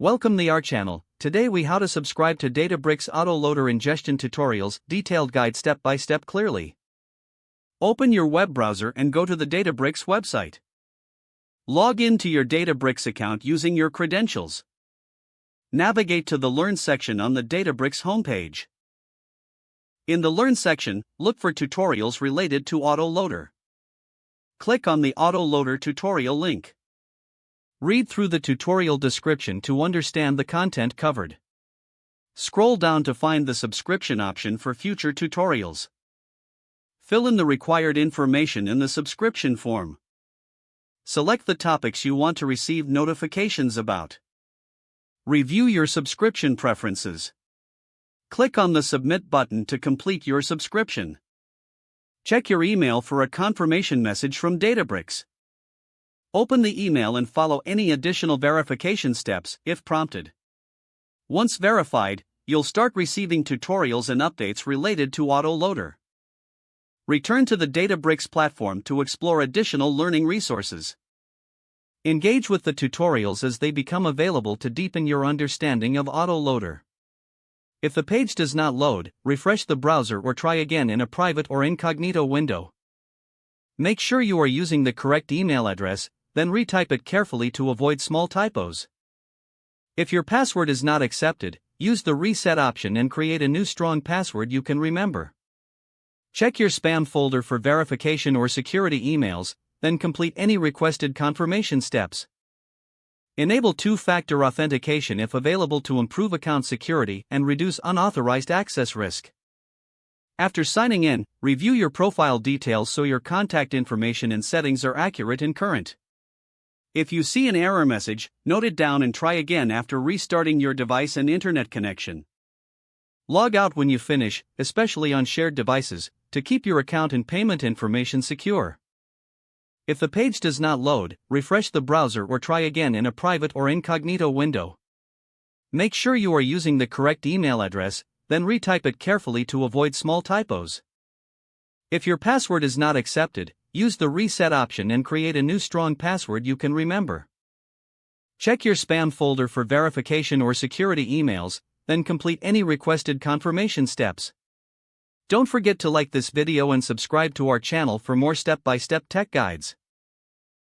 Welcome to our channel. Today we how to subscribe to Databricks Auto Loader Ingestion tutorials, detailed guide step by step clearly. Open your web browser and go to the Databricks website. Log in to your Databricks account using your credentials. Navigate to the Learn section on the Databricks homepage. In the Learn section, look for tutorials related to Auto Loader. Click on the Auto Loader tutorial link. Read through the tutorial description to understand the content covered. Scroll down to find the subscription option for future tutorials. Fill in the required information in the subscription form. Select the topics you want to receive notifications about. Review your subscription preferences. Click on the Submit button to complete your subscription. Check your email for a confirmation message from Databricks. Open the email and follow any additional verification steps if prompted. Once verified, you'll start receiving tutorials and updates related to Auto Loader. Return to the Databricks platform to explore additional learning resources. Engage with the tutorials as they become available to deepen your understanding of Auto Loader. If the page does not load, refresh the browser or try again in a private or incognito window. Make sure you are using the correct email address, then retype it carefully to avoid small typos. If your password is not accepted, use the reset option and create a new strong password you can remember. Check your spam folder for verification or security emails, then complete any requested confirmation steps. Enable two-factor authentication if available to improve account security and reduce unauthorized access risk. After signing in, review your profile details so your contact information and settings are accurate and current. If you see an error message, note it down and try again after restarting your device and internet connection. Log out when you finish, especially on shared devices, to keep your account and payment information secure. If the page does not load, refresh the browser or try again in a private or incognito window. Make sure you are using the correct email address, then retype it carefully to avoid small typos. If your password is not accepted, use the reset option and create a new strong password you can remember. Check your spam folder for verification or security emails, then complete any requested confirmation steps. Don't forget to like this video and subscribe to our channel for more step-by-step tech guides.